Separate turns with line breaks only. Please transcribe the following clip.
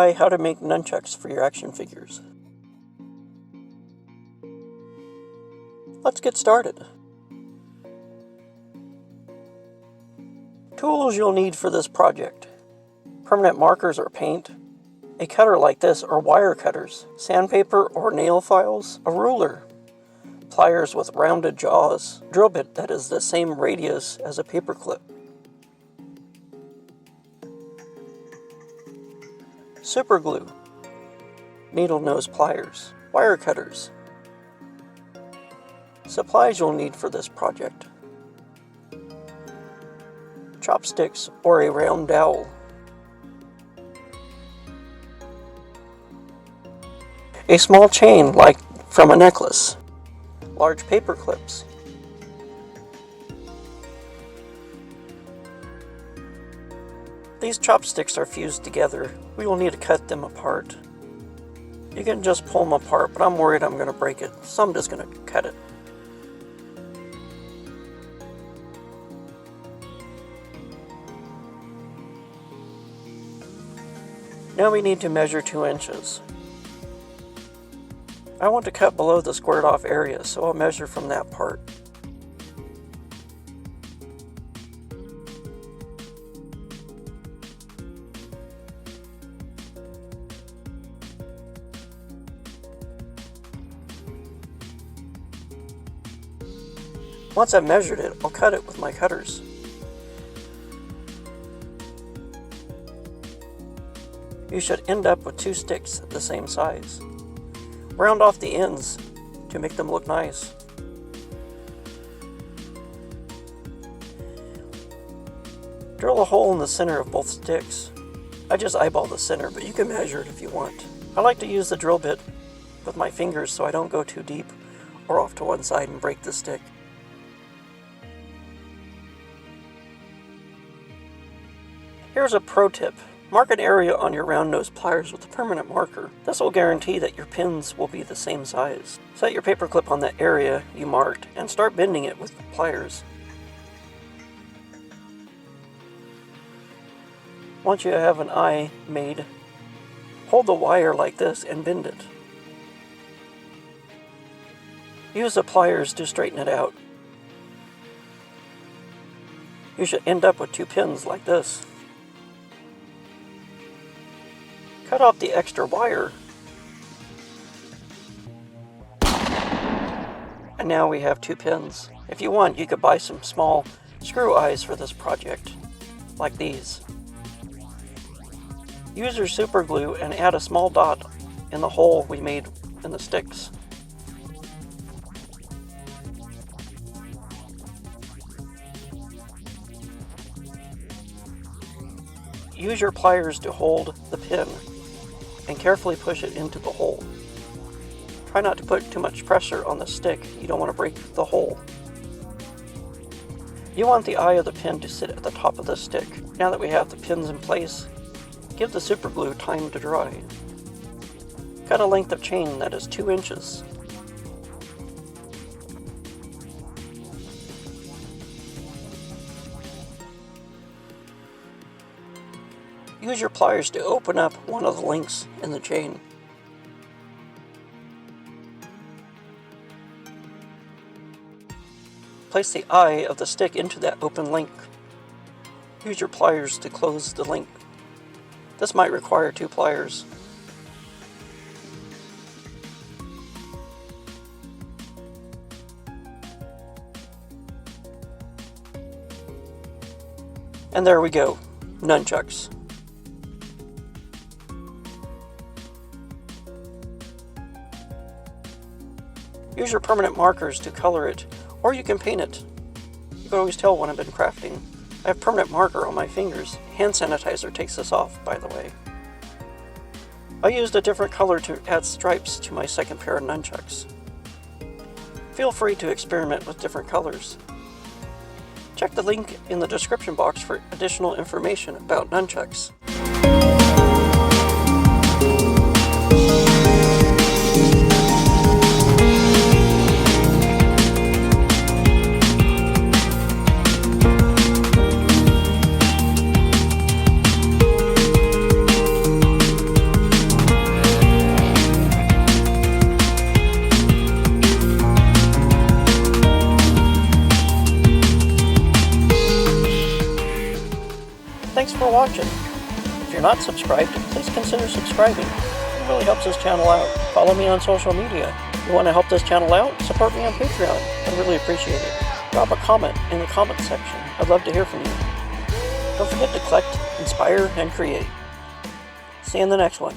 try how to make nunchucks for your action figures. Let's get started. Tools you'll need for this project: permanent markers or paint, a cutter like this or wire cutters, sandpaper or nail files, a ruler, pliers with rounded jaws, drill bit that is the same radius as a paper clip, super glue, needle nose pliers, wire cutters. Supplies you'll need for this project: chopsticks or a round dowel, a small chain like from a necklace, large paper clips, these chopsticks are fused together. We will need to cut them apart. You can just pull them apart, but I'm worried I'm going to break it, so I'm just going to cut it. Now we need to measure 2 inches. I want to cut below the squared off area, so I'll measure from that part. Once I've measured it, I'll cut it with my cutters. You should end up with 2 sticks the same size. Round off the ends to make them look nice. Drill a hole in the center of both sticks. I just eyeball the center, but you can measure it if you want. I like to use the drill bit with my fingers so I don't go too deep or off to one side and break the stick. Here's a pro tip. Mark an area on your round nose pliers with a permanent marker. This will guarantee that your pins will be the same size. Set your paper clip on that area you marked and start bending it with the pliers. Once you have an eye made, hold the wire like this and bend it. Use the pliers to straighten it out. You should end up with 2 pins like this. Cut off the extra wire. And now we have 2 pins. If you want, you could buy some small screw eyes for this project, like these. Use your super glue and add a small dot in the hole we made in the sticks. Use your pliers to hold the pin and carefully push it into the hole. Try not to put too much pressure on the stick. You don't want to break the hole. You want the eye of the pin to sit at the top of the stick. Now that we have the pins in place, give the super glue time to dry. Cut a length of chain that is 2 inches. Use your pliers to open up one of the links in the chain. Place the eye of the stick into that open link. Use your pliers to close the link. This might require 2 pliers. And there we go, nunchucks. Use your permanent markers to color it, or you can paint it. You can always tell when I've been crafting. I have permanent marker on my fingers. Hand sanitizer takes this off, by the way. I used a different color to add stripes to my second pair of nunchucks. Feel free to experiment with different colors. Check the link in the description box for additional information about nunchucks. Thanks for watching. If you're not subscribed, please consider subscribing. It really helps this channel out. Follow me on social media. If you want to help this channel out, support me on Patreon. I'd really appreciate it. Drop a comment in the comments section. I'd love to hear from you. Don't forget to collect, inspire, and create. See you in the next one.